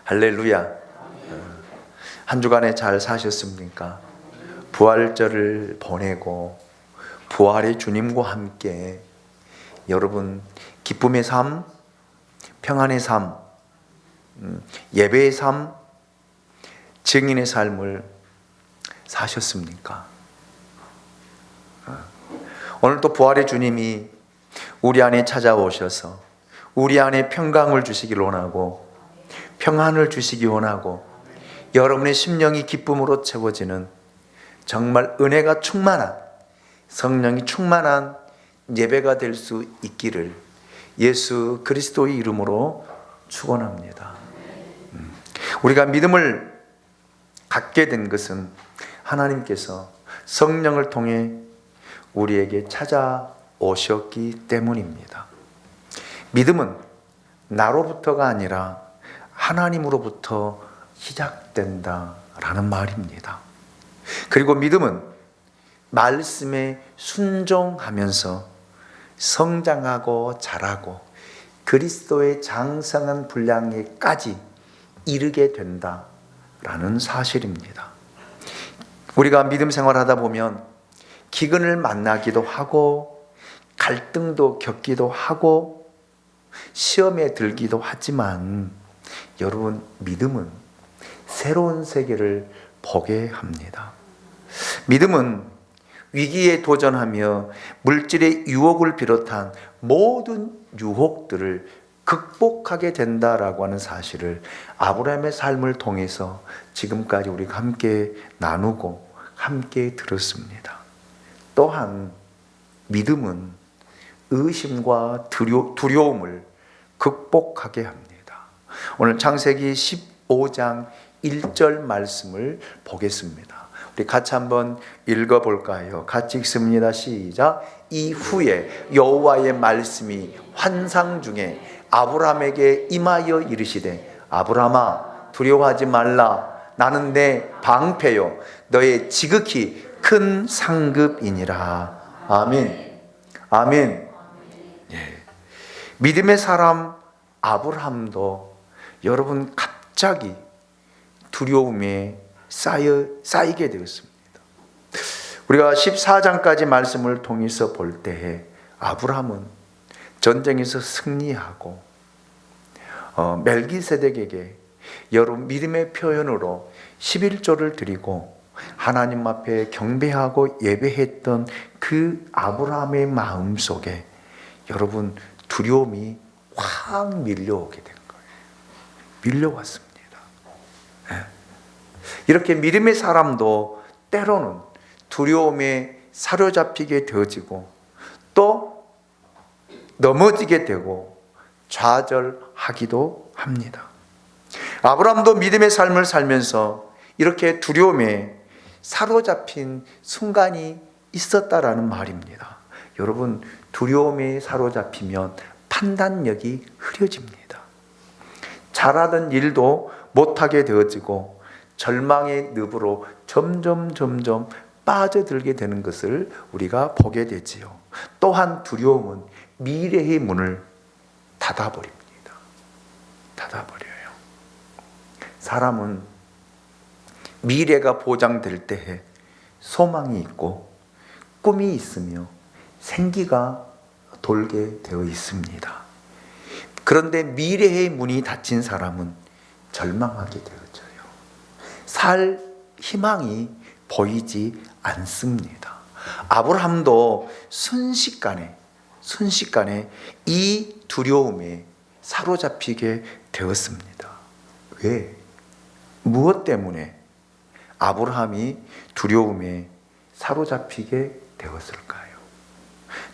할렐루야. 한 주간에 잘 사셨습니까? 부활절을 보내고 부활의 주님과 함께 여러분 기쁨의 삶, 평안의 삶, 예배의 삶, 증인의 삶을 사셨습니까? 오늘 또 부활의 주님이 우리 안에 찾아오셔서 우리 안에 평강을 주시길 원하고 평안을 주시기 원하고 여러분의 심령이 기쁨으로 채워지는 정말 은혜가 충만한 성령이 충만한 예배가 될 수 있기를 예수 그리스도의 이름으로 축원합니다. 우리가 믿음을 갖게 된 것은 하나님께서 성령을 통해 우리에게 찾아오셨기 때문입니다. 믿음은 나로부터가 아니라 하나님으로부터 시작된다라는 말입니다. 그리고 믿음은 말씀에 순종하면서 성장하고 자라고 그리스도의 장성한 분량에까지 이르게 된다라는 사실입니다. 우리가 믿음 생활하다 보면 기근을 만나기도 하고 갈등도 겪기도 하고 시험에 들기도 하지만 여러분 믿음은 새로운 세계를 보게 합니다. 믿음은 위기에 도전하며 물질의 유혹을 비롯한 모든 유혹들을 극복하게 된다라고 하는 사실을 아브라함의 삶을 통해서 지금까지 우리가 함께 나누고 함께 들었습니다. 또한 믿음은 의심과 두려움을 극복하게 합니다. 오늘 창세기 15장 1절 말씀을 보겠습니다. 우리 같이 한번 읽어볼까요? 같이 읽습니다. 시작. 이후에 여호와의 말씀이 환상 중에 아브라함에게 임하여 이르시되 아브라함아 두려워하지 말라. 나는 내 방패요 너의 지극히 큰 상급이니라. 아멘. 아멘. 예. 믿음의 사람 아브라함도 여러분 갑자기 두려움에 쌓이게 되었습니다. 우리가 14장까지 말씀을 통해서 볼 때에 아브라함은 전쟁에서 승리하고 멜기세덱에게 여러분 믿음의 표현으로 11조를 드리고 하나님 앞에 경배하고 예배했던 그 아브라함의 마음 속에 여러분 두려움이 확 밀려오게 된 거예요. 밀려왔습니다. 이렇게 믿음의 사람도 때로는 두려움에 사로잡히게 되어지고 또 넘어지게 되고 좌절하기도 합니다. 아브라함도 믿음의 삶을 살면서 이렇게 두려움에 사로잡힌 순간이 있었다라는 말입니다. 여러분 두려움에 사로잡히면 판단력이 흐려집니다. 잘하던 일도 못하게 되어지고 절망의 늪으로 점점 빠져들게 되는 것을 우리가 보게 되지요. 또한 두려움은 미래의 문을 닫아버립니다. 닫아버려요. 사람은 미래가 보장될 때에 소망이 있고 꿈이 있으며 생기가 돌게 되어 있습니다. 그런데 미래의 문이 닫힌 사람은 절망하게 되어져요. 살 희망이 보이지 않습니다. 아브라함도 순식간에 이 두려움에 사로잡히게 되었습니다. 왜? 무엇 때문에 아브라함이 두려움에 사로잡히게 되었을까요?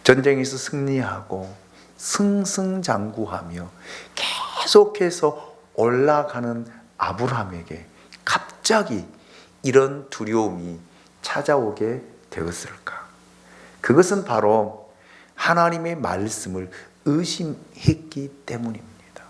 전쟁에서 승리하고 승승장구하며 계속해서 올라가는 아브라함에게 갑자기 이런 두려움이 찾아오게 되었을까? 그것은 바로 하나님의 말씀을 의심했기 때문입니다.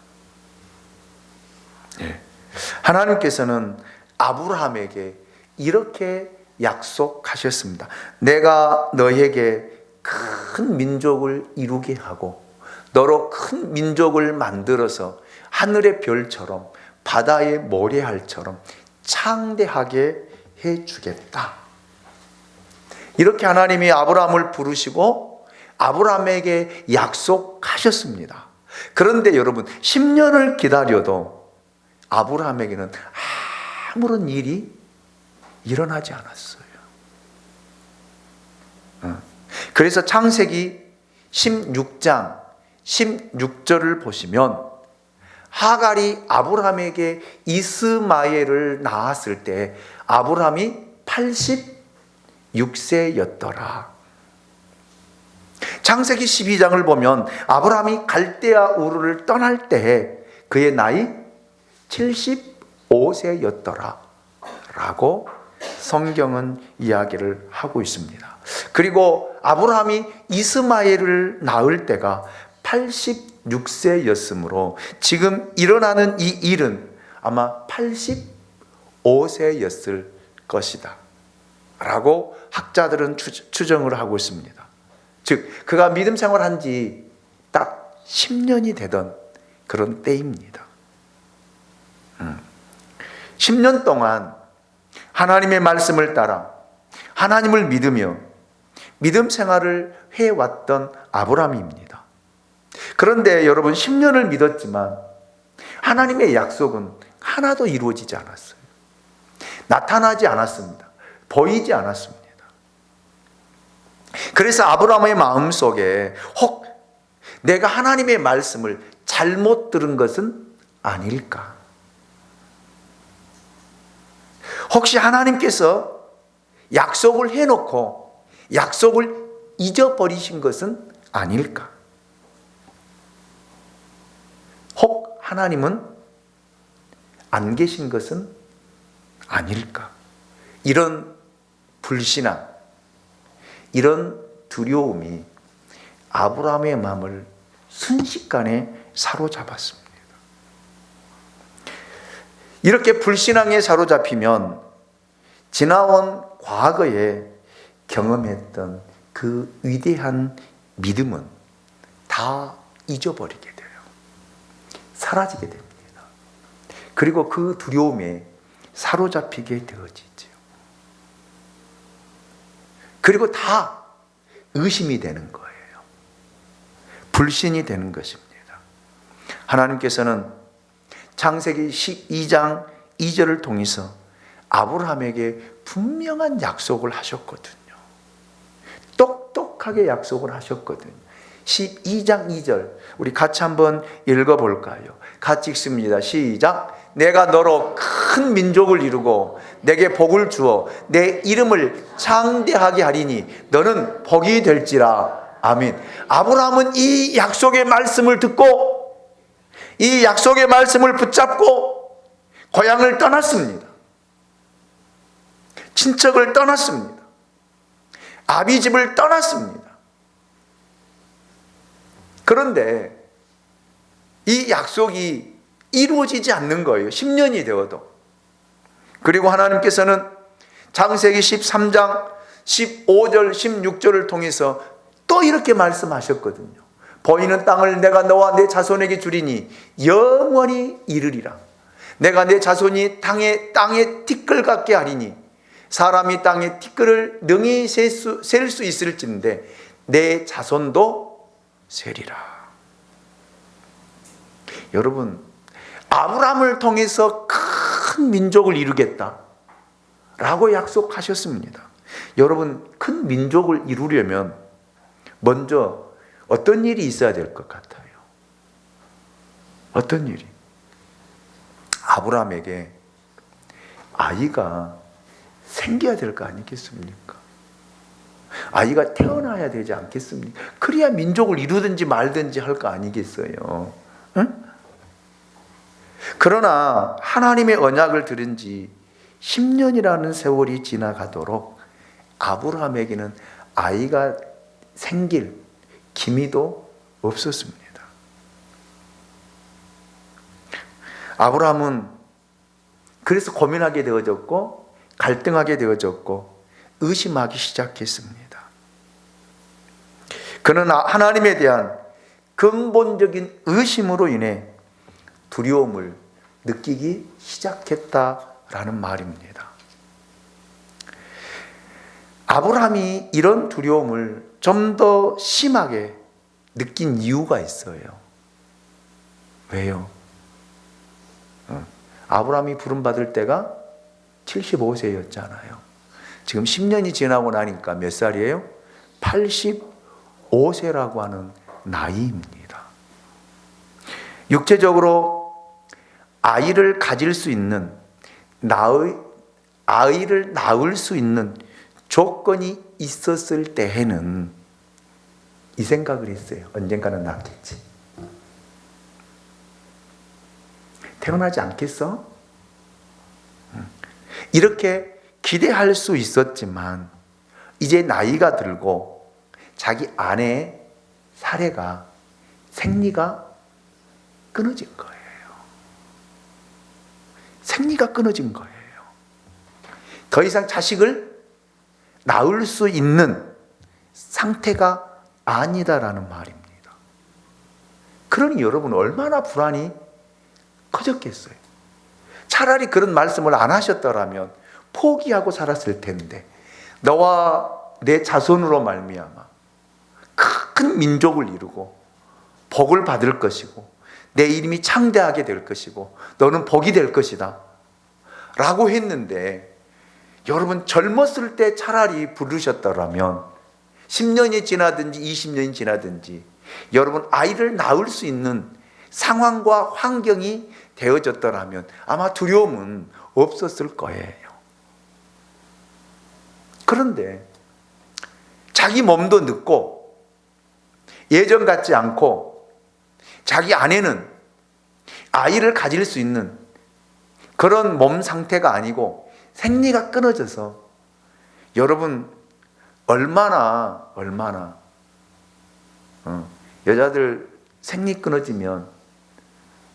하나님께서는 아브라함에게 이렇게 약속하셨습니다. 내가 너에게 큰 민족을 이루게 하고 너로 큰 민족을 만들어서 하늘의 별처럼 바다의 모래알처럼 창대하게 해주겠다. 이렇게 하나님이 아브라함을 부르시고 아브라함에게 약속하셨습니다. 그런데 여러분, 10년을 기다려도 아브라함에게는 아무런 일이 일어나지 않았어요. 그래서 창세기 16장 16절을 보시면 하갈이 아브라함에게 이스마엘을 낳았을 때 아브라함이 86세였더라. 창세기 12장을 보면 아브라함이 갈대아 우르를 떠날 때 그의 나이 75세였더라 라고 성경은 이야기를 하고 있습니다. 그리고 아브라함이 이스마엘을 낳을 때가 86세였으므로 지금 일어나는 이 일은 아마 85세였을 것이다 라고 학자들은 추정을 하고 있습니다. 즉 그가 믿음 생활한 지 딱 10년이 되던 그런 때입니다. 10년 동안 하나님의 말씀을 따라 하나님을 믿으며 믿음 생활을 해왔던 아브라함입니다. 그런데 여러분, 10년을 믿었지만 하나님의 약속은 하나도 이루어지지 않았어요. 나타나지 않았습니다. 보이지 않았습니다. 그래서 아브라함의 마음속에 혹 내가 하나님의 말씀을 잘못 들은 것은 아닐까? 혹시 하나님께서 약속을 해놓고 약속을 잊어버리신 것은 아닐까? 혹 하나님은 안 계신 것은 아닐까? 이런 불신앙, 이런 두려움이 아브라함의 마음을 순식간에 사로잡았습니다. 이렇게 불신앙에 사로잡히면 지나온 과거에 경험했던 그 위대한 믿음은 다 잊어버리게 돼요. 사라지게 됩니다. 그리고 그 두려움에 사로잡히게 되어지죠. 그리고 다 의심이 되는 거예요. 불신이 되는 것입니다. 하나님께서는 창세기 12장 2절을 통해서 아브라함에게 분명한 약속을 하셨거든요. 똑똑하게 약속을 하셨거든요. 12장 2절 우리 같이 한번 읽어볼까요? 같이 읽습니다. 시작. 내가 너로 큰 민족을 이루고 내게 복을 주어 내 이름을 창대하게 하리니 너는 복이 될지라. 아멘. 아브라함은 이 약속의 말씀을 듣고 이 약속의 말씀을 붙잡고 고향을 떠났습니다. 친척을 떠났습니다. 아비집을 떠났습니다. 그런데 이 약속이 이루어지지 않는 거예요. 10년이 되어도. 그리고 하나님께서는 창세기 13장 15절 16절을 통해서 또 이렇게 말씀하셨거든요. 보이는 땅을 내가 너와 내 자손에게 주리니 영원히 이르리라. 내가 내 자손이 땅에 티끌 같게 하리니 사람이 땅에 티끌을 능히 셀 수 있을진데 내 자손도 세리라. 여러분, 아브라함을 통해서 큰 민족을 이루겠다 라고 약속하셨습니다. 여러분, 큰 민족을 이루려면 먼저 어떤 일이 있어야 될 것 같아요? 어떤 일이? 아브라함에게 아이가 생겨야 될 거 아니겠습니까? 아이가 태어나야 되지 않겠습니까? 그래야 민족을 이루든지 말든지 할 거 아니겠어요? 응? 그러나 하나님의 언약을 들은 지 10년이라는 세월이 지나가도록 아브라함에게는 아이가 생길 기미도 없었습니다. 아브라함은 그래서 고민하게 되어졌고 갈등하게 되어졌고 의심하기 시작했습니다. 그는 하나님에 대한 근본적인 의심으로 인해 두려움을 느끼기 시작했다라는 말입니다. 아브라함이 이런 두려움을 좀 더 심하게 느낀 이유가 있어요. 왜요? 아브라함이 부름받을 때가 75세였잖아요. 지금 10년이 지나고 나니까 몇 살이에요? 85세라고 하는 나이입니다. 육체적으로 아이를 가질 수 있는, 아이를 낳을 수 있는 조건이 있었을 때에는 이 생각을 했어요. 언젠가는 낳겠지. 태어나지 않겠어? 이렇게 기대할 수 있었지만 이제 나이가 들고 자기 아내의 사례가, 생리가 끊어진 거예요. 생리가 끊어진 거예요. 더 이상 자식을 낳을 수 있는 상태가 아니다라는 말입니다. 그러니 여러분 얼마나 불안이 커졌겠어요. 차라리 그런 말씀을 안 하셨더라면 포기하고 살았을 텐데, 너와 내 자손으로 말미암아 큰 민족을 이루고 복을 받을 것이고 내 이름이 창대하게 될 것이고 너는 복이 될 것이다 라고 했는데, 여러분 젊었을 때 차라리 부르셨더라면 10년이 지나든지 20년이 지나든지 여러분 아이를 낳을 수 있는 상황과 환경이 되어졌더라면 아마 두려움은 없었을 거예요. 그런데 자기 몸도 늙고 예전 같지 않고 자기 아내는 아이를 가질 수 있는 그런 몸 상태가 아니고 생리가 끊어져서, 여러분 얼마나 여자들 생리 끊어지면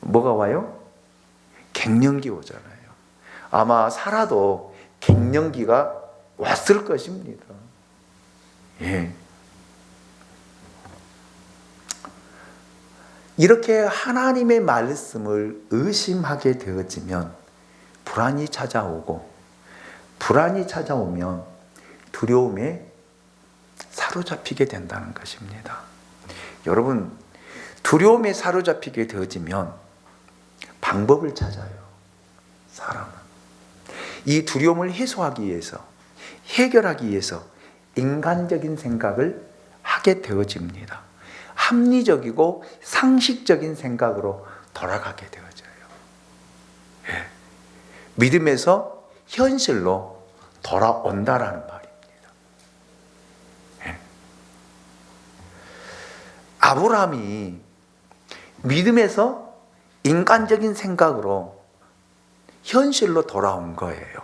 뭐가 와요? 갱년기 오잖아요. 아마 살아도 갱년기가 왔을 것입니다. 예. 이렇게 하나님의 말씀을 의심하게 되어지면 불안이 찾아오고, 불안이 찾아오면 두려움에 사로잡히게 된다는 것입니다. 여러분, 두려움에 사로잡히게 되어지면 방법을 찾아요. 사람은 이 두려움을 해소하기 위해서, 해결하기 위해서 인간적인 생각을 하게 되어집니다. 합리적이고 상식적인 생각으로 돌아가게 되어져요. 예. 믿음에서 현실로 돌아온다라는 말입니다. 예. 아브라함이 믿음에서 인간적인 생각으로 현실로 돌아온 거예요.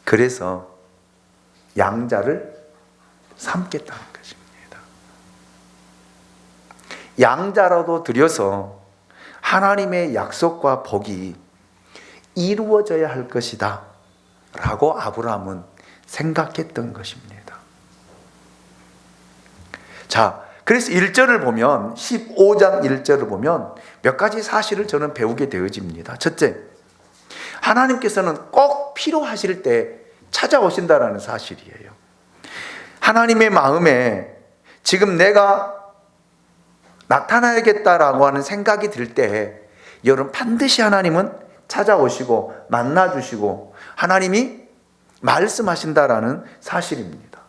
그래서 양자를 삼겠다는 것입니다. 양자라도 드려서 하나님의 약속과 복이 이루어져야 할 것이다 라고 아브라함은 생각했던 것입니다. 자, 그래서 1절을 보면, 15장 1절을 보면 몇 가지 사실을 저는 배우게 되어집니다. 첫째, 하나님께서는 꼭 필요하실 때 찾아오신다라는 사실이에요. 하나님의 마음에 지금 내가 나타나야겠다라고 하는 생각이 들 때, 여러분 반드시 하나님은 찾아오시고 만나주시고 하나님이 말씀하신다라는 사실입니다.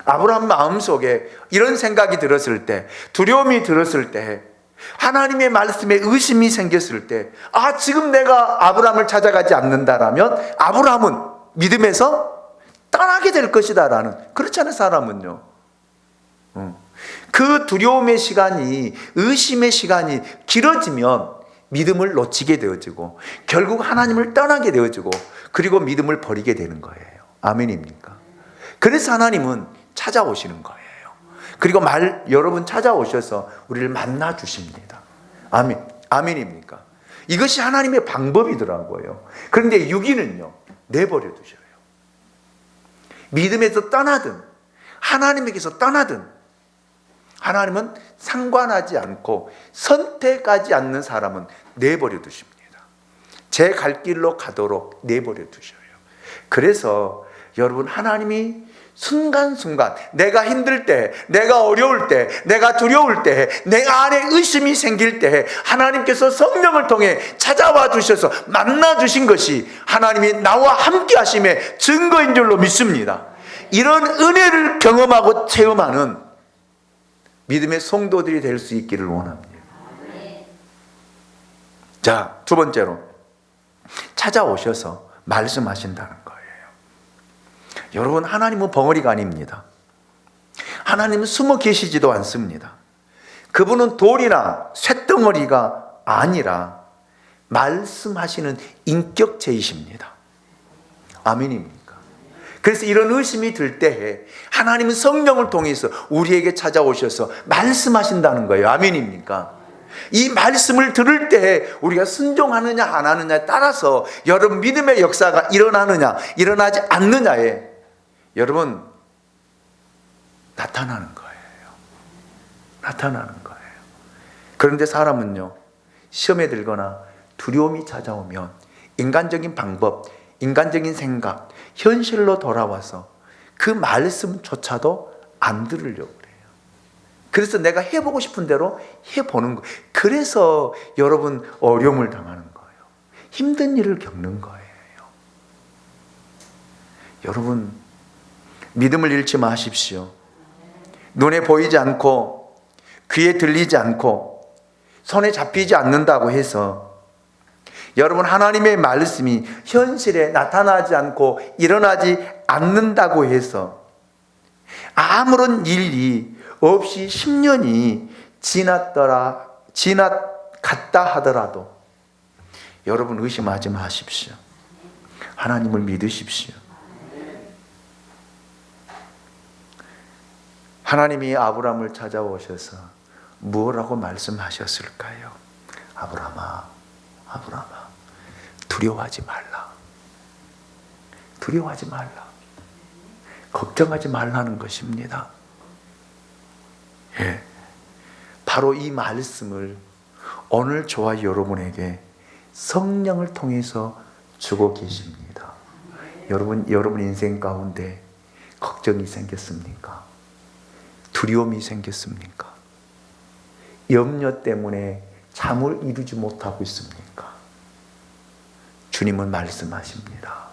아브라함 마음속에 이런 생각이 들었을 때, 두려움이 들었을 때, 하나님의 말씀에 의심이 생겼을 때, 지금 내가 아브라함을 찾아가지 않는다라면 아브라함은 믿음에서 떠나게 될 것이다 라는, 그렇잖아요. 사람은요. 그 두려움의 시간이, 의심의 시간이 길어지면 믿음을 놓치게 되어지고 결국 하나님을 떠나게 되어지고 그리고 믿음을 버리게 되는 거예요. 아멘입니까? 그래서 하나님은 찾아오시는 거예요. 그리고 여러분 찾아오셔서 우리를 만나 주십니다. 아멘입니까? 이것이 하나님의 방법이더라고요. 그런데 유기는요, 내버려 두셔요. 믿음에서 떠나든 하나님에게서 떠나든 하나님은 상관하지 않고 선택하지 않는 사람은 내버려 두십니다. 제 갈 길로 가도록 내버려 두셔요. 그래서 여러분, 하나님이 순간순간 내가 힘들 때, 내가 어려울 때, 내가 두려울 때, 내 안에 의심이 생길 때 하나님께서 성령을 통해 찾아와 주셔서 만나 주신 것이 하나님이 나와 함께 하심의 증거인 줄로 믿습니다. 이런 은혜를 경험하고 체험하는 믿음의 성도들이 될 수 있기를 원합니다. 자, 두 번째로 찾아오셔서 말씀하신다는 거예요. 여러분, 하나님은 벙어리가 아닙니다. 하나님은 숨어 계시지도 않습니다. 그분은 돌이나 쇳덩어리가 아니라 말씀하시는 인격체이십니다. 아멘입니까? 그래서 이런 의심이 들 때에 하나님은 성령을 통해서 우리에게 찾아오셔서 말씀하신다는 거예요. 아멘입니까? 이 말씀을 들을 때 우리가 순종하느냐 안 하느냐에 따라서 여러분 믿음의 역사가 일어나느냐 일어나지 않느냐에 여러분 나타나는 거예요. 나타나는 거예요. 그런데 사람은요, 시험에 들거나 두려움이 찾아오면 인간적인 방법, 인간적인 생각, 현실로 돌아와서 그 말씀조차도 안 들으려고 그래요. 그래서 내가 해보고 싶은 대로 해보는 거예요. 그래서 여러분 어려움을 당하는 거예요. 힘든 일을 겪는 거예요. 여러분, 믿음을 잃지 마십시오. 눈에 보이지 않고 귀에 들리지 않고 손에 잡히지 않는다고 해서 여러분 하나님의 말씀이 현실에 나타나지 않고 일어나지 않는다고 해서 아무런 일이 없이 10년이 지나갔다 하더라도 여러분 의심하지 마십시오. 하나님을 믿으십시오. 하나님이 아브라함을 찾아오셔서 무엇라고 말씀하셨을까요? 아브라함아, 아브라함아, 두려워하지 말라. 두려워하지 말라. 걱정하지 말라는 것입니다. 예, 바로 이 말씀을 오늘 저와 여러분에게 성령을 통해서 주고 계십니다. 여러분 인생 가운데 걱정이 생겼습니까? 두려움이 생겼습니까? 염려 때문에 잠을 이루지 못하고 있습니까? 주님은 말씀하십니다.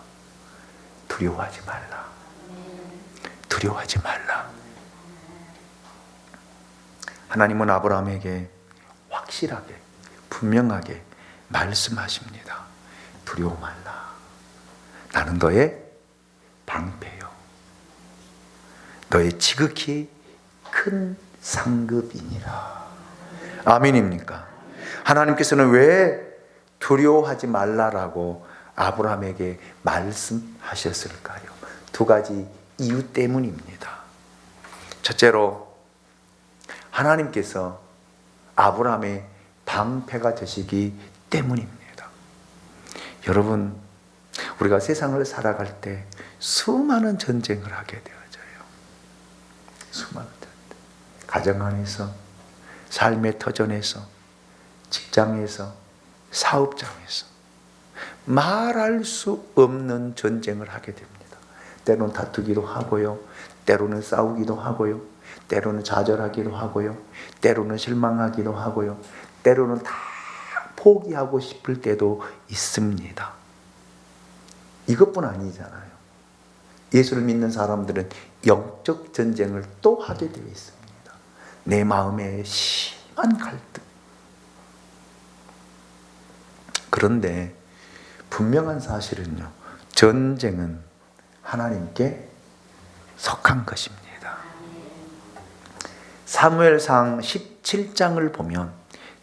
두려워하지 말라. 두려워하지 말라. 하나님은 아브라함에게 확실하게, 분명하게 말씀하십니다. 두려워 말라. 나는 너의 방패요. 너의 지극히 큰 상급이니라. 아멘입니까? 하나님께서는 왜 두려워하지 말라라고 아브라함에게 말씀하셨을까요? 두 가지 이유 때문입니다. 첫째로 하나님께서 아브라함의 방패가 되시기 때문입니다. 여러분, 우리가 세상을 살아갈 때 수많은 전쟁을 하게 되어져요. 수많은 전쟁. 가정 안에서, 삶의 터전에서, 직장에서, 사업장에서 말할 수 없는 전쟁을 하게 됩니다. 때로는 다투기도 하고요, 때로는 싸우기도 하고요, 때로는 좌절하기도 하고요, 때로는 실망하기도 하고요, 때로는 다 포기하고 싶을 때도 있습니다. 이것뿐 아니잖아요. 예수를 믿는 사람들은 영적 전쟁을 또 하게 되어 있습니다. 내 마음에 심한 갈등. 그런데 분명한 사실은요, 전쟁은 하나님께 속한 것입니다. 사무엘상 17장을 보면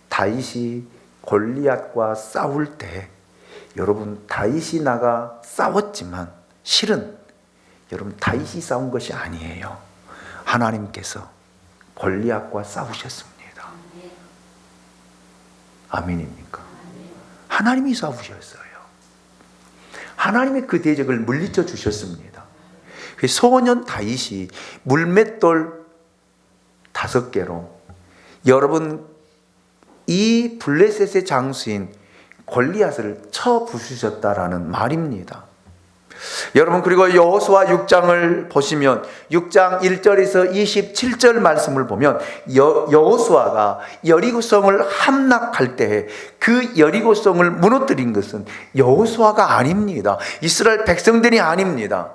다윗이 골리앗과 싸울 때 여러분 다윗이 나가 싸웠지만 실은 여러분 다윗이 싸운 것이 아니에요. 하나님께서 골리앗과 싸우셨습니다. 아멘입니까? 하나님이 싸우셨어요. 하나님의 그 대적을 물리쳐 주셨습니다. 소년 다윗이 물맷돌 5개로 여러분 이 블레셋의 장수인 골리앗을 쳐 부수셨다라는 말입니다. 여러분, 그리고 여호수아 6장을 보시면 6장 1절에서 27절 말씀을 보면 여호수아가 여리고성을 함락할 때 그 여리고성을 무너뜨린 것은 여호수아가 아닙니다. 이스라엘 백성들이 아닙니다.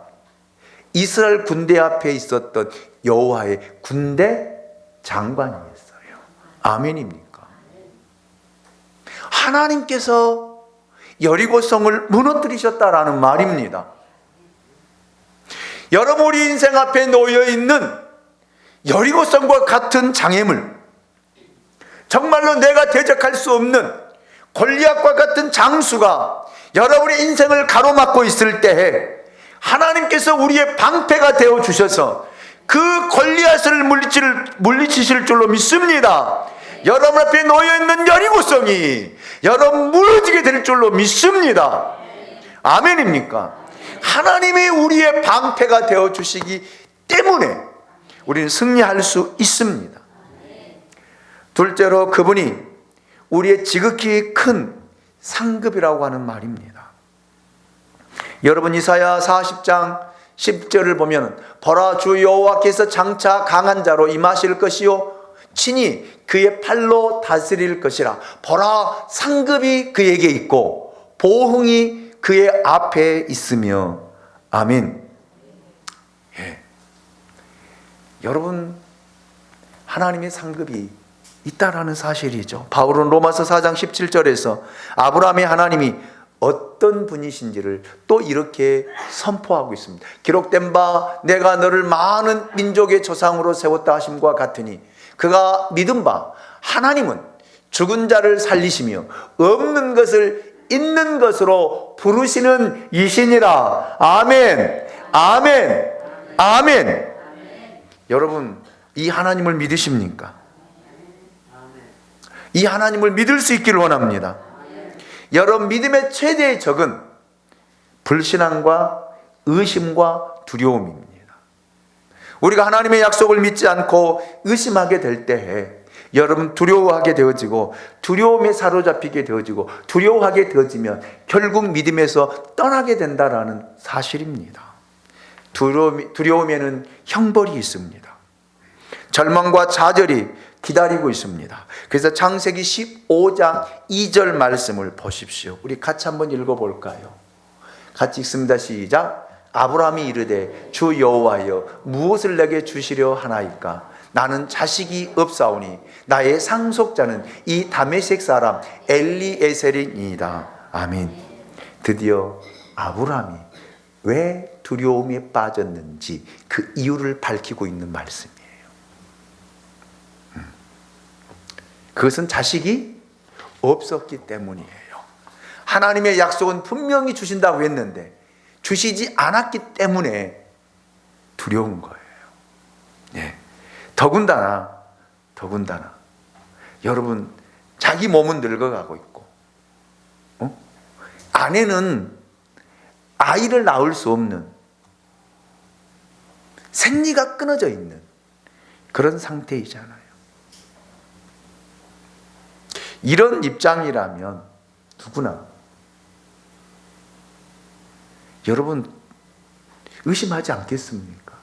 이스라엘 군대 앞에 있었던 여호와의 군대 장관이었어요. 아멘입니까? 하나님께서 여리고성을 무너뜨리셨다라는 말입니다. 여러분, 우리 인생 앞에 놓여있는 여리고성과 같은 장애물, 정말로 내가 대적할 수 없는 골리앗과 같은 장수가 여러분의 인생을 가로막고 있을 때에 하나님께서 우리의 방패가 되어 주셔서 그 골리앗을 물리치실 줄로 믿습니다. 여러분 앞에 놓여있는 여리고성이 여러분 무너지게 될 줄로 믿습니다. 아멘입니까? 하나님이 우리의 방패가 되어 주시기 때문에 우리는 승리할 수 있습니다. 둘째로, 그분이 우리의 지극히 큰 상급이라고 하는 말입니다. 여러분, 이사야 40장 10절을 보면 보라, 주 여호와께서 장차 강한 자로 임하실 것이요 친히 그의 팔로 다스릴 것이라. 보라, 상급이 그에게 있고 보응이 그의 앞에 있으며. 아멘. 예. 여러분, 하나님의 상급이 있다라는 사실이죠. 바울은 로마서 4장 17절에서 아브라함의 하나님이 어떤 분이신지를 또 이렇게 선포하고 있습니다. 기록된 바 내가 너를 많은 민족의 조상으로 세웠다 하심과 같으니 그가 믿은 바 하나님은 죽은 자를 살리시며 없는 것을 있는 것으로 부르시는 이시니라. 아멘. 아멘. 아멘. 여러분, 이 하나님을 믿으십니까? 이 하나님을 믿을 수 있기를 원합니다. 여러분, 믿음의 최대의 적은 불신앙과 의심과 두려움입니다. 우리가 하나님의 약속을 믿지 않고 의심하게 될 때에 여러분 두려워하게 되어지고 두려움에 사로잡히게 되어지고 두려워하게 되어지면 결국 믿음에서 떠나게 된다라는 사실입니다. 두려움에는 형벌이 있습니다. 절망과 좌절이 기다리고 있습니다. 그래서 창세기 15장 2절 말씀을 보십시오. 우리 같이 한번 읽어볼까요? 같이 읽습니다. 시작. 아브라함이 이르되 주 여호와여 무엇을 내게 주시려 하나이까? 나는 자식이 없사오니 나의 상속자는 이 다메섹 사람 엘리에셀이니이다. 아멘. 드디어 아브라함이 왜 두려움에 빠졌는지 그 이유를 밝히고 있는 말씀이에요. 그것은 자식이 없었기 때문이에요. 하나님의 약속은 분명히 주신다고 했는데 주시지 않았기 때문에 두려운 거예요. 예. 더군다나 여러분, 자기 몸은 늙어가고 있고 아내는 아이를 낳을 수 없는 생리가 끊어져 있는 그런 상태이잖아요. 이런 입장이라면 누구나 여러분 의심하지 않겠습니까?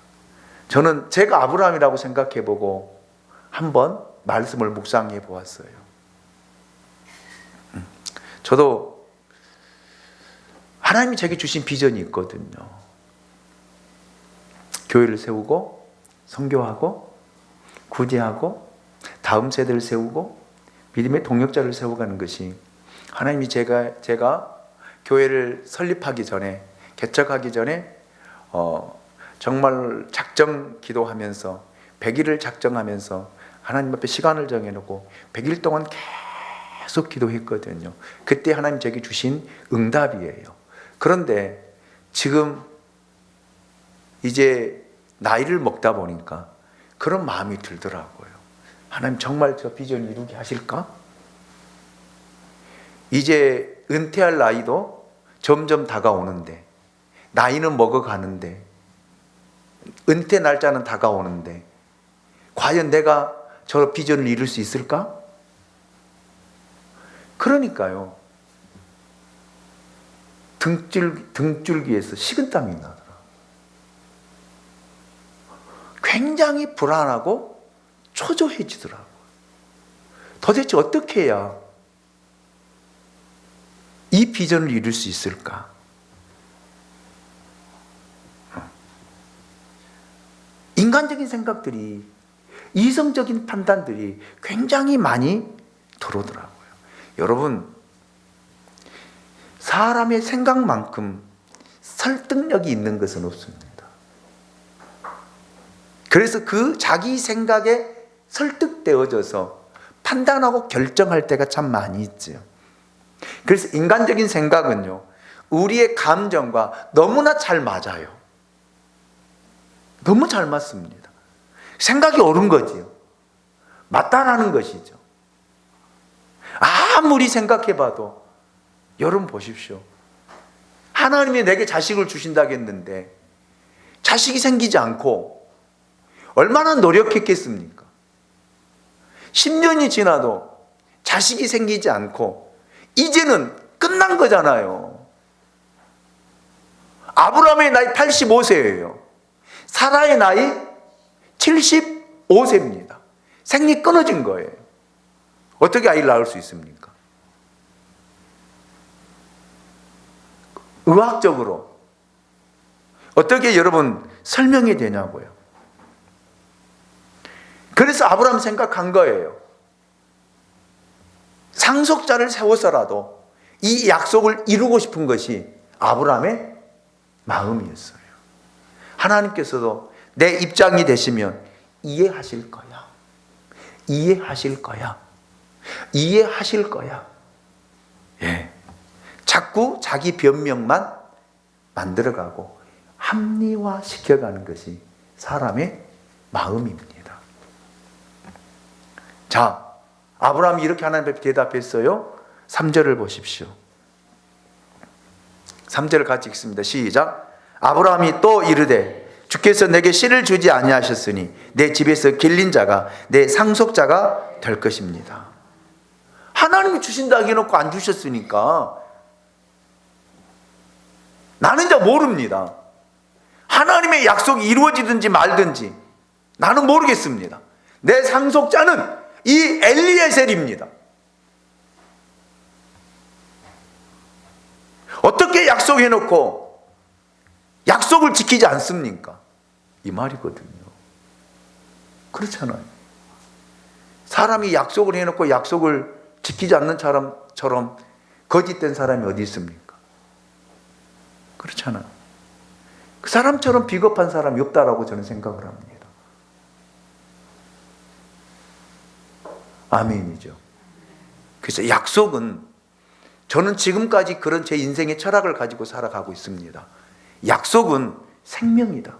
저는 제가 아브라함이라고 생각해보고 한번 말씀을 묵상해 보았어요. 저도 하나님이 제게 주신 비전이 있거든요. 교회를 세우고 선교하고 구제하고 다음 세대를 세우고 믿음의 동력자를 세워가는 것이 하나님이 제가 교회를 설립하기 전에 개척하기 전에 정말 작정 기도하면서 100일을 작정하면서 하나님 앞에 시간을 정해놓고 100일 동안 계속 기도했거든요. 그때 하나님 제게 주신 응답이에요. 그런데 지금 이제 나이를 먹다 보니까 그런 마음이 들더라고요. 하나님 정말 저 비전을 이루게 하실까? 이제 은퇴할 나이도 점점 다가오는데 나이는 먹어가는데 은퇴 날짜는 다가오는데 과연 내가 저 비전을 이룰 수 있을까? 그러니까요. 등줄기에서 식은땀이 나더라. 굉장히 불안하고 초조해지더라고요. 도대체 어떻게 해야 이 비전을 이룰 수 있을까? 인간적인 생각들이, 이성적인 판단들이 굉장히 많이 들어오더라고요. 여러분, 사람의 생각만큼 설득력이 있는 것은 없습니다. 그래서 그 자기 생각에 설득되어져서 판단하고 결정할 때가 참 많이 있죠. 그래서 인간적인 생각은요, 우리의 감정과 너무나 잘 맞아요. 너무 잘 맞습니다. 생각이 옳은 거지요. 맞다라는 것이죠. 아무리 생각해봐도, 여러분 보십시오. 하나님이 내게 자식을 주신다고 했는데 자식이 생기지 않고 얼마나 노력했겠습니까? 10년이 지나도 자식이 생기지 않고 이제는 끝난 거잖아요. 아브라함의 나이 85세예요. 사라의 나이 75세입니다. 생리 끊어진 거예요. 어떻게 아이를 낳을 수 있습니까? 의학적으로 어떻게 여러분 설명이 되냐고요. 그래서 아브라함 생각한 거예요. 상속자를 세워서라도 이 약속을 이루고 싶은 것이 아브라함의 마음이었어요. 하나님께서도 내 입장이 되시면 이해하실 거야. 이해하실 거야. 이해하실 거야. 예. 자꾸 자기 변명만 만들어가고 합리화시켜가는 것이 사람의 마음입니다. 자, 아브라함이 이렇게 하나님 앞에 대답했어요. 3절을 보십시오. 3절을 같이 읽습니다. 시작. 아브라함이 또 이르되 주께서 내게 씨를 주지 아니하셨으니 내 집에서 길린 자가 내 상속자가 될 것입니다. 하나님이 주신다고 해놓고 안 주셨으니까 나는 이제 모릅니다. 하나님의 약속이 이루어지든지 말든지 나는 모르겠습니다. 내 상속자는 이 엘리에셀입니다. 어떻게 약속해놓고 약속을 지키지 않습니까? 이 말이거든요. 그렇잖아요. 사람이 약속을 해놓고 약속을 지키지 않는 사람처럼 거짓된 사람이 어디 있습니까? 그렇잖아요. 그 사람처럼 비겁한 사람이 없다라고 저는 생각을 합니다. 아멘이죠. 그래서 약속은, 저는 지금까지 그런 제 인생의 철학을 가지고 살아가고 있습니다. 약속은 생명이다.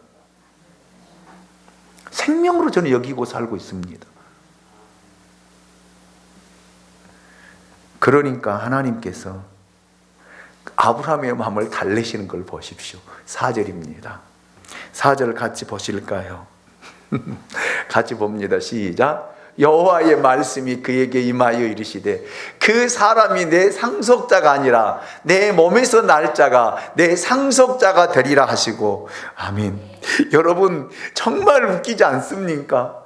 생명으로 저는 여기고 살고 있습니다. 그러니까 하나님께서 아브라함의 마음을 달래시는 걸 보십시오. 4절입니다. 4절을 같이 보실까요? 같이 봅니다. 시작. 여호와의 말씀이 그에게 임하여 이르시되 그 사람이 내 상속자가 아니라 내 몸에서 날 자가 내 상속자가 되리라 하시고. 아멘. 여러분 정말 웃기지 않습니까?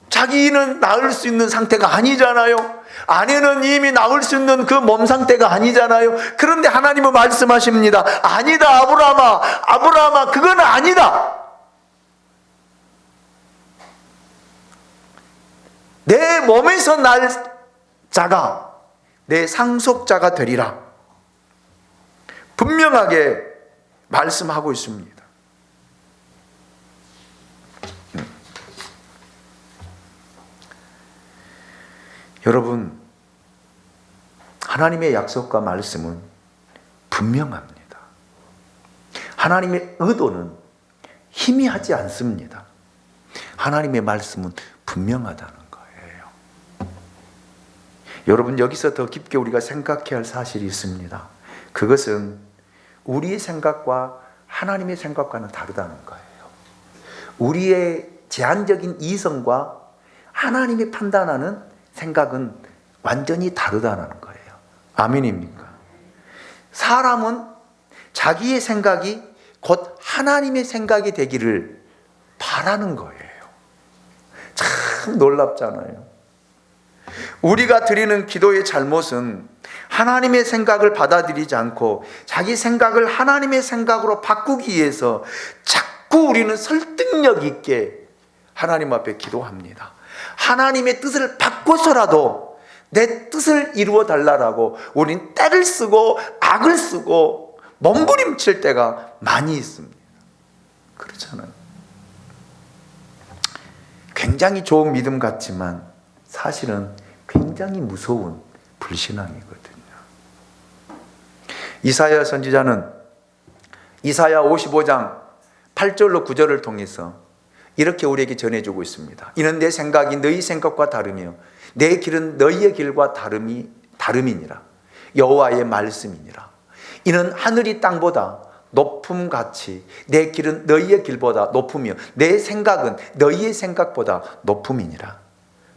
자기는 낳을 수 있는 상태가 아니잖아요. 아내는 이미 낳을 수 있는 그 몸 상태가 아니잖아요. 그런데 하나님은 말씀하십니다. 아니다, 아브라함아, 그건 아니다. 내 몸에서 날 자가 내 상속자가 되리라. 분명하게 말씀하고 있습니다. 여러분, 하나님의 약속과 말씀은 분명합니다. 하나님의 의도는 희미하지 않습니다. 하나님의 말씀은 분명하다는 거예요. 여러분, 여기서 더 깊게 우리가 생각해야 할 사실이 있습니다. 그것은 우리의 생각과 하나님의 생각과는 다르다는 거예요. 우리의 제한적인 이성과 하나님이 판단하는 생각은 완전히 다르다는 거예요. 아멘입니까? 사람은 자기의 생각이 곧 하나님의 생각이 되기를 바라는 거예요. 참 놀랍잖아요. 우리가 드리는 기도의 잘못은 하나님의 생각을 받아들이지 않고 자기 생각을 하나님의 생각으로 바꾸기 위해서 자꾸 우리는 설득력 있게 하나님 앞에 기도합니다. 하나님의 뜻을 바꿔서라도 내 뜻을 이루어 달라고 우리는 때를 쓰고 악을 쓰고 몸부림칠 때가 많이 있습니다. 그렇잖아요. 굉장히 좋은 믿음 같지만 사실은 굉장히 무서운 불신앙이거든요. 이사야 선지자는 이사야 55장 8절로 9절을 통해서 이렇게 우리에게 전해주고 있습니다. 이는 내 생각이 너희 생각과 다르며 내 길은 너희의 길과 다름이니라. 여호와의 말씀이니라. 이는 하늘이 땅보다 높음같이 내 길은 너희의 길보다 높으며 내 생각은 너희의 생각보다 높음이니라.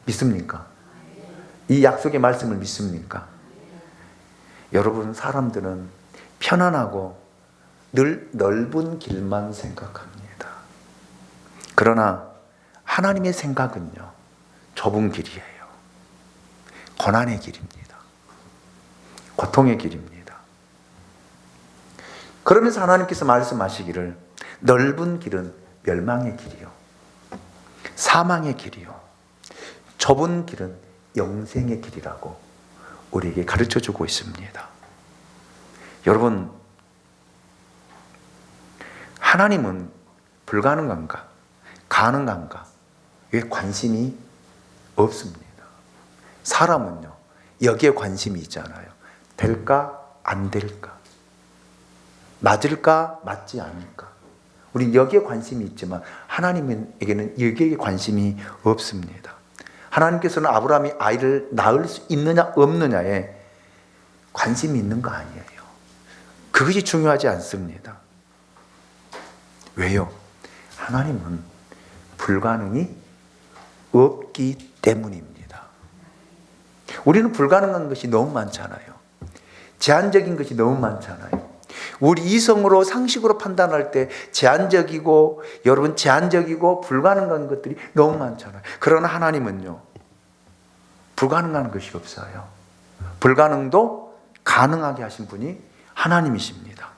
믿습니까? 이 약속의 말씀을 믿습니까? 여러분, 사람들은 편안하고 늘 넓은 길만 생각합니다. 그러나 하나님의 생각은요, 좁은 길이에요. 고난의 길입니다. 고통의 길입니다. 그러면서 하나님께서 말씀하시기를 넓은 길은 멸망의 길이요, 사망의 길이요, 좁은 길은 영생의 길이라고 우리에게 가르쳐주고 있습니다. 여러분, 하나님은 불가능한가 가능한가 왜 관심이 없습니다. 사람은요, 여기에 관심이 있잖아요. 될까 안 될까, 맞을까 맞지 않을까. 우리 여기에 관심이 있지만 하나님에게는 여기에 관심이 없습니다. 하나님께서는 아브라함이 아이를 낳을 수 있느냐 없느냐에 관심이 있는 거 아니에요. 그것이 중요하지 않습니다. 왜요? 하나님은 불가능이 없기 때문입니다. 우리는 불가능한 것이 너무 많잖아요. 제한적인 것이 너무 많잖아요. 우리 이성으로 상식으로 판단할 때 제한적이고 여러분 제한적이고 불가능한 것들이 너무 많잖아요. 그러나 하나님은요, 불가능한 것이 없어요. 불가능도 가능하게 하신 분이 하나님이십니다.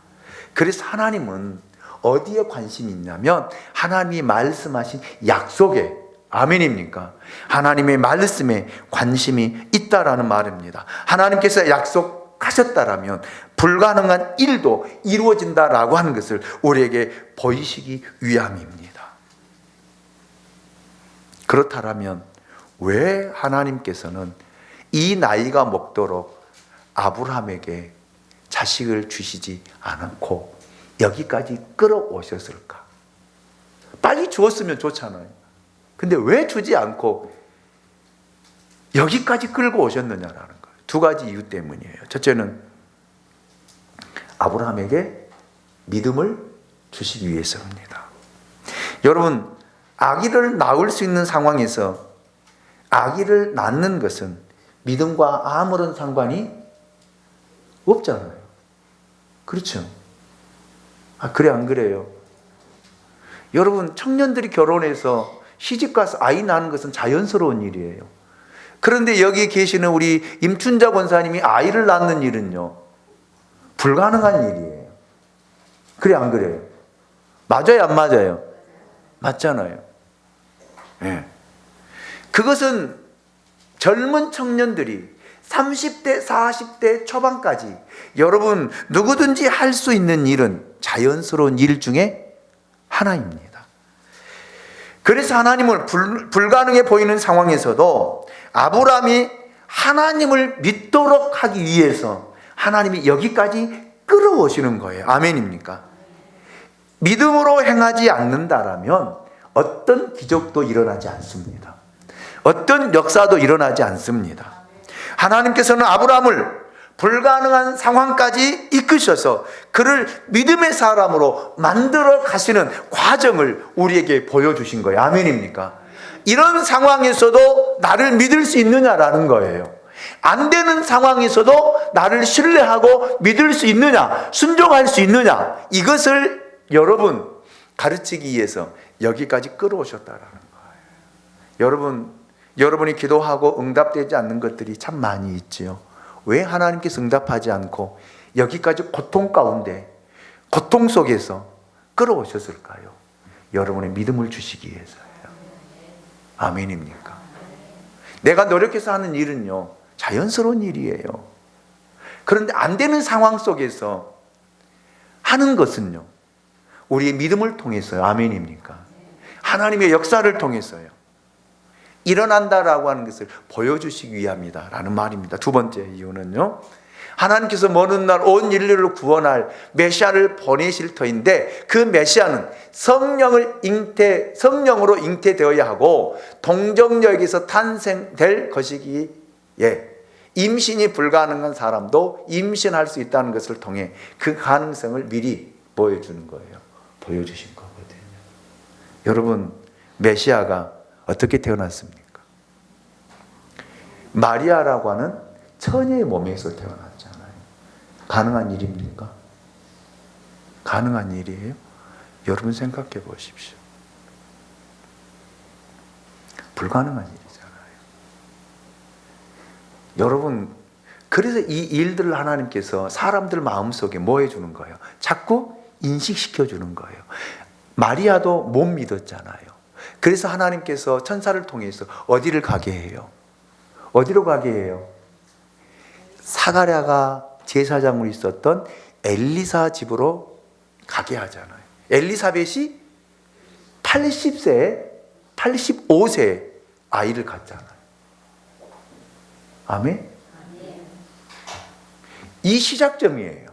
그래서 하나님은 어디에 관심이 있냐면 하나님이 말씀하신 약속에, 아멘입니까? 하나님의 말씀에 관심이 있다라는 말입니다. 하나님께서 약속하셨다라면 불가능한 일도 이루어진다라고 하는 것을 우리에게 보이시기 위함입니다. 그렇다면 왜 하나님께서는 이 나이가 먹도록 아브라함에게 자식을 주시지 않고 여기까지 끌어오셨을까? 빨리 주었으면 좋잖아요. 근데 왜 주지 않고 여기까지 끌고 오셨느냐라는 거예요. 두 가지 이유 때문이에요. 첫째는 아브라함에게 믿음을 주시기 위해서입니다. 여러분, 아기를 낳을 수 있는 상황에서 아기를 낳는 것은 믿음과 아무런 상관이 없잖아요. 그렇죠? 그래 안 그래요? 여러분, 청년들이 결혼해서 시집가서 아이 낳는 것은 자연스러운 일이에요. 그런데 여기 계시는 우리 임춘자 권사님이 아이를 낳는 일은요, 불가능한 일이에요. 그래 안 그래요? 맞아요 안 맞아요? 맞잖아요. 네. 그것은 젊은 청년들이 30대, 40대 초반까지 여러분 누구든지 할 수 있는 일은 자연스러운 일 중에 하나입니다. 그래서 하나님을 불가능해 보이는 상황에서도 아브라함이 하나님을 믿도록 하기 위해서 하나님이 여기까지 끌어오시는 거예요. 아멘입니까? 믿음으로 행하지 않는다라면 어떤 기적도 일어나지 않습니다. 어떤 역사도 일어나지 않습니다. 하나님께서는 아브라함을 불가능한 상황까지 이끄셔서 그를 믿음의 사람으로 만들어 가시는 과정을 우리에게 보여주신 거예요. 아멘입니까? 이런 상황에서도 나를 믿을 수 있느냐라는 거예요. 안 되는 상황에서도 나를 신뢰하고 믿을 수 있느냐, 순종할 수 있느냐, 이것을 여러분 가르치기 위해서 여기까지 끌어오셨다라는 거예요. 여러분이 기도하고 응답되지 않는 것들이 참 많이 있지요. 왜 하나님께서 응답하지 않고 여기까지 고통 가운데, 고통 속에서 끌어오셨을까요? 여러분의 믿음을 주시기 위해서예요. 아멘입니까? 내가 노력해서 하는 일은요, 자연스러운 일이에요. 그런데 안 되는 상황 속에서 하는 것은요, 우리의 믿음을 통해서요. 아멘입니까? 하나님의 역사를 통해서요. 일어난다라고 하는 것을 보여주시기 위함이다 라는 말입니다. 두 번째 이유는요, 하나님께서 먼 날 온 인류를 구원할 메시아를 보내실 터인데, 그 메시아는 성령으로 잉태되어야 하고 동정녀에게서 탄생될 것이기에 임신이 불가능한 사람도 임신할 수 있다는 것을 통해 그 가능성을 미리 보여주는 거예요. 보여주신 거거든요. 여러분, 메시아가 어떻게 태어났습니까? 마리아라고 하는 처녀의 몸에서 태어났잖아요. 가능한 일입니까? 가능한 일이에요? 여러분 생각해 보십시오. 불가능한 일이잖아요. 여러분, 그래서 이 일들을 하나님께서 사람들 마음속에 뭐 해주는 거예요? 자꾸 인식시켜 주는 거예요. 마리아도 못 믿었잖아요. 그래서 하나님께서 천사를 통해서 어디를 가게 해요? 어디로 가게 해요? 사가랴가 제사장으로 있었던 엘리사 집으로 가게 하잖아요. 엘리사벳이 85세에 아이를 갖잖아요. 아멘? 이 시작점이에요.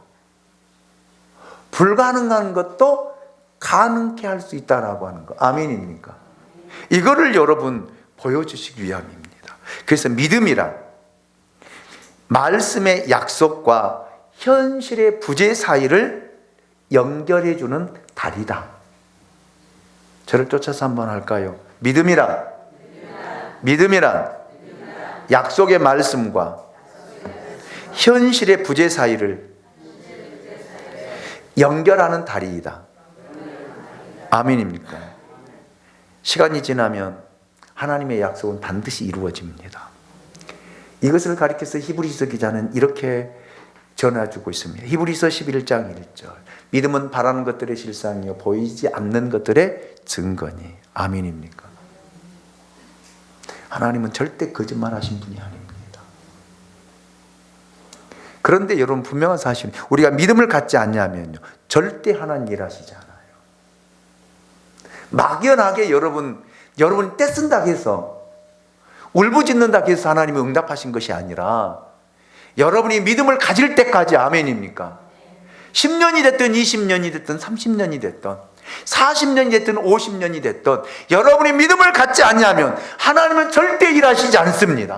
불가능한 것도 가능케 할 수 있다라고 하는 거. 아멘입니까? 이거를 여러분 보여주시기 위함입니다. 그래서 믿음이란 말씀의 약속과 현실의 부재 사이를 연결해 주는 다리다. 저를 쫓아서 한번 할까요? 믿음이란 약속의 말씀과 현실의 부재 사이를 연결하는 다리이다. 아멘입니까? 시간이 지나면 하나님의 약속은 반드시 이루어집니다. 이것을 가리켜서 히브리서 기자는 이렇게 전해주고 있습니다. 히브리서 11장 1절. 믿음은 바라는 것들의 실상이요 보이지 않는 것들의 증거니. 아멘입니까? 하나님은 절대 거짓말하신 분이 아닙니다. 그런데 여러분 분명한 사실은 우리가 믿음을 갖지 않냐면요, 절대 하나님 일하시지 않아요. 막연하게 여러분이 떼쓴다고 해서, 울부짖는다고 해서 하나님이 응답하신 것이 아니라 여러분이 믿음을 가질 때까지. 아멘입니까? 10년이 됐든 20년이 됐든 30년이 됐든 40년이 됐든 50년이 됐든 여러분이 믿음을 갖지 않냐면 하나님은 절대 일하시지 않습니다.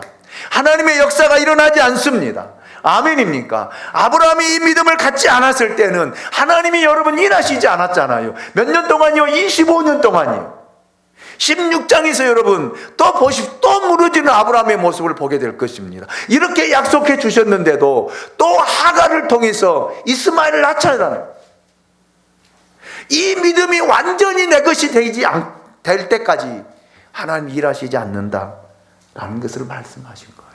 하나님의 역사가 일어나지 않습니다. 아멘입니까? 아브라함이 이 믿음을 갖지 않았을 때는 하나님이 여러분 일하시지 않았잖아요. 몇 년 동안이요? 25년 동안이요. 16장에서 여러분 또 무너지는 아브라함의 모습을 보게 될 것입니다. 이렇게 약속해 주셨는데도 또 하갈을 통해서 이스마엘을 낳잖아요. 이 믿음이 완전히 내 것이 될 때까지 하나님 일하시지 않는다라는 것을 말씀하신 거예요.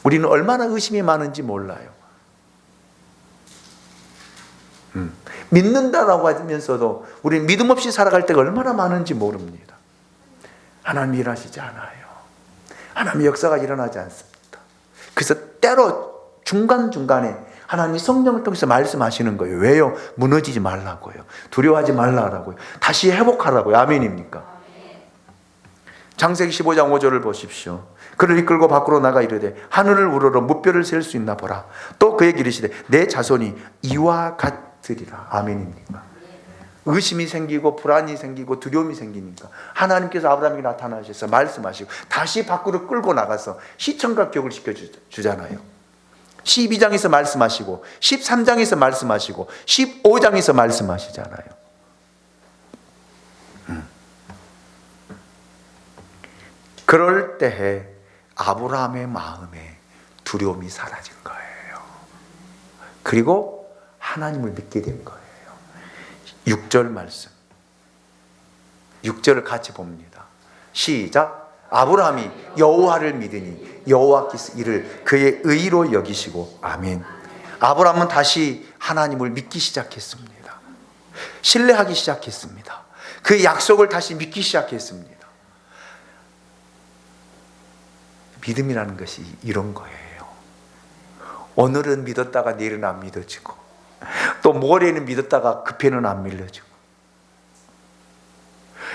우리는 얼마나 의심이 많은지 몰라요. 믿는다라고 하면서도 우리는 믿음 없이 살아갈 때가 얼마나 많은지 모릅니다. 하나님 일하시지 않아요. 하나님의 역사가 일어나지 않습니다. 그래서 때로 중간중간에 하나님이 성령을 통해서 말씀하시는 거예요. 왜요? 무너지지 말라고요. 두려워하지 말라고요. 다시 회복하라고요. 아멘입니까? 창세기 15장 5절을 보십시오. 그를 이끌고 밖으로 나가 이르되 하늘을 우러러 무뼈를 셀 수 있나 보라. 또 그에게 이르시되 내 자손이 이와 같으리라. 아멘입니까? 의심이 생기고 불안이 생기고 두려움이 생기니까 하나님께서 아브라함에게 나타나셔서 말씀하시고 다시 밖으로 끌고 나가서 시청각 기억을 시켜주잖아요. 12장에서 말씀하시고 13장에서 말씀하시고 15장에서 말씀하시잖아요. 그럴 때에 아브라함의 마음에 두려움이 사라진 거예요. 그리고 하나님을 믿게 된 거예요. 6절 말씀, 6절을 같이 봅니다. 시작. 아브라함이 여호와를 믿으니 여호와께서 이를 그의 의로 여기시고. 아멘. 아브라함은 다시 하나님을 믿기 시작했습니다. 신뢰하기 시작했습니다. 그 약속을 다시 믿기 시작했습니다. 믿음이라는 것이 이런 거예요. 오늘은 믿었다가 내일은 안 믿어지고, 또 모레는 믿었다가 급해는 안 밀려지고,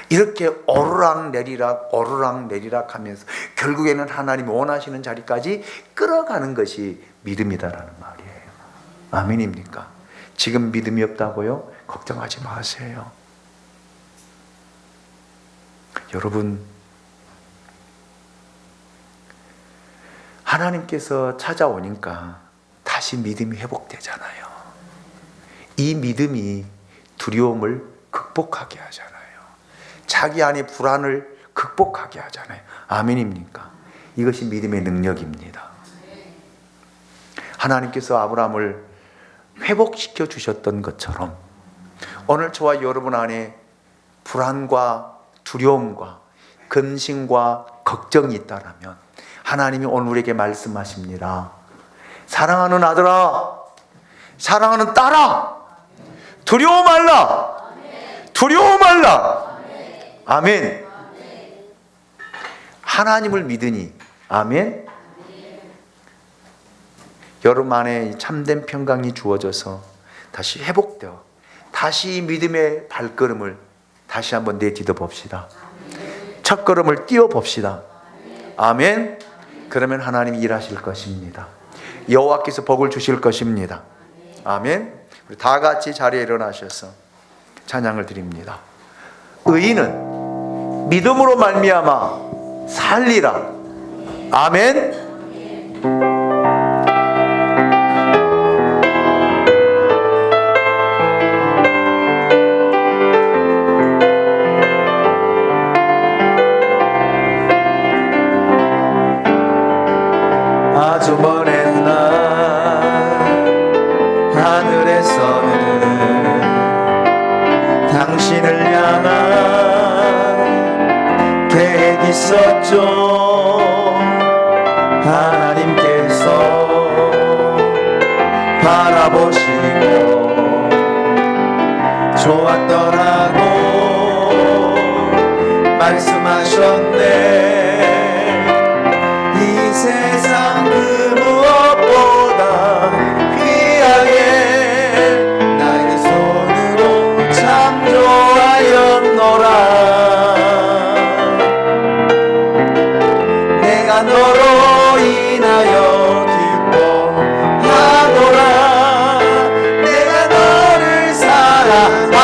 이렇게 오르락내리락 오르락내리락 하면서 결국에는 하나님이 원하시는 자리까지 끌어가는 것이 믿음이다라는 말이에요. 아멘입니까? 지금 믿음이 없다고요? 걱정하지 마세요. 여러분, 하나님께서 찾아오니까 다시 믿음이 회복되잖아요. 이 믿음이 두려움을 극복하게 하잖아요. 자기 안의 불안을 극복하게 하잖아요. 아멘입니까? 이것이 믿음의 능력입니다. 하나님께서 아브라함을 회복시켜 주셨던 것처럼 오늘 저와 여러분 안에 불안과 두려움과 근심과 걱정이 있다라면 하나님이 오늘 우리에게 말씀하십니다. 사랑하는 아들아, 사랑하는 딸아, 두려워 말라. 두려워 말라. 아멘. 하나님을 믿으니. 아멘. 여러분 안에 참된 평강이 주어져서 다시 회복되어 다시 믿음의 발걸음을 다시 한번 내딛어 봅시다. 첫 걸음을 띄워 봅시다. 아멘. 그러면 하나님이 일하실 것입니다. 여호와께서 복을 주실 것입니다. 아멘. 우리 다 같이 자리에 일어나셔서 찬양을 드립니다. 의인은 믿음으로 말미암아 살리라. 아멘. 아주 먼 옛날 하늘에서는 당신을 향한 계획이 있었죠. 하나님께서 바라보시고 좋았더라고 말씀하셨네. 이 세상 그 무엇보다 귀하게 나의 손으로 창조하였노라. 내가 너로 인하여 기뻐하노라. 내가 너를 사랑하노라.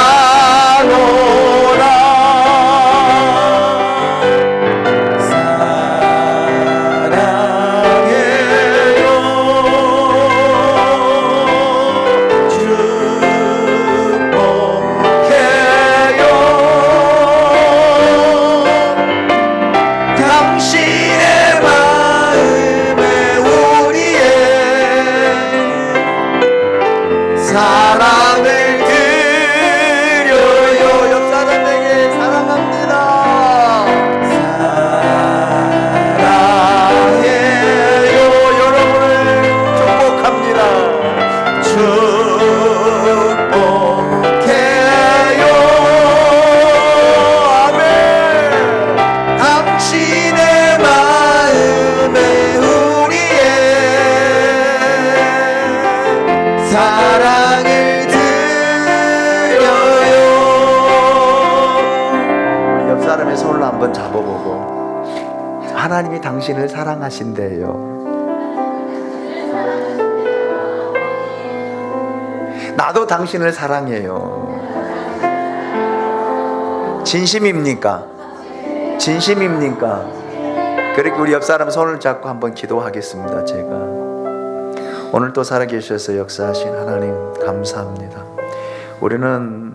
사랑을 드려요. 옆 사람에게 사랑합니다. 사랑해요. 여러분을 축복합니다. 축복해요. 아멘. 당신의 마음에 우리의 사랑을 드려요. 옆 사람의 손을 한번 잡아보고 하나님이 당신을 사랑하신대요. 나도 당신을 사랑해요. 진심입니까? 진심입니까? 그렇게 우리 옆 사람 손을 잡고 한번 기도하겠습니다. 제가 오늘 또 살아계셔서 역사하신 하나님 감사합니다. 우리는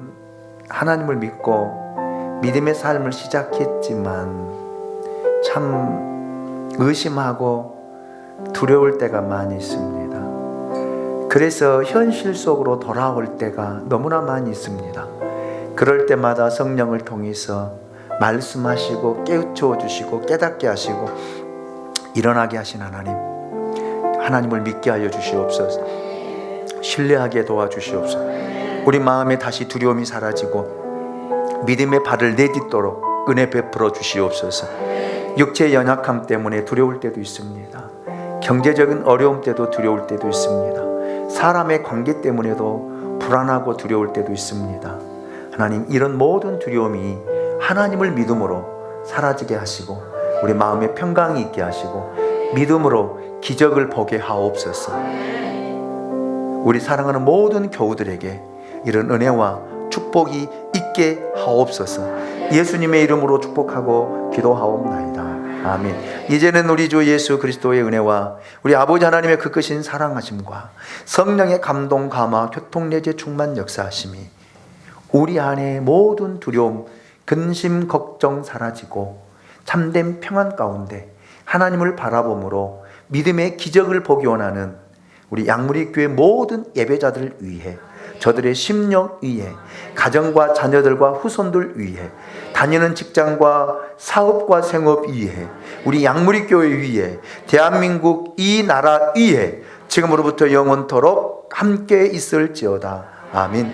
하나님을 믿고 믿음의 삶을 시작했지만 참 의심하고 두려울 때가 많이 있습니다. 그래서 현실 속으로 돌아올 때가 너무나 많이 있습니다. 그럴 때마다 성령을 통해서 말씀하시고 깨우쳐 주시고 깨닫게 하시고 일어나게 하신 하나님을 믿게 하여 주시옵소서. 신뢰하게 도와주시옵소서. 우리 마음에 다시 두려움이 사라지고 믿음의 발을 내딛도록 은혜 베풀어 주시옵소서. 육체의 연약함 때문에 두려울 때도 있습니다. 경제적인 어려움 때도 두려울 때도 있습니다. 사람의 관계 때문에도 불안하고 두려울 때도 있습니다. 하나님, 이런 모든 두려움이 하나님을 믿음으로 사라지게 하시고 우리 마음에 평강이 있게 하시고 믿음으로 기적을 보게 하옵소서. 우리 사랑하는 모든 교우들에게 이런 은혜와 축복이 있게 하옵소서. 예수님의 이름으로 축복하고 기도하옵나이다. 아멘. 이제는 우리 주 예수 그리스도의 은혜와 우리 아버지 하나님의 그 크신 사랑하심과 성령의 감동, 감화, 교통내재 충만 역사하심이 우리 안에 모든 두려움, 근심, 걱정 사라지고 참된 평안 가운데 하나님을 바라봄으로 믿음의 기적을 보기 원하는 우리 양무리 교회 모든 예배자들을 위해, 저들의 심령 위해, 가정과 자녀들과 후손들 위해, 다니는 직장과 사업과 생업 위해, 우리 양무리 교회 위해, 대한민국 이 나라 위해 지금으로부터 영원토록 함께 있을지어다. 아멘.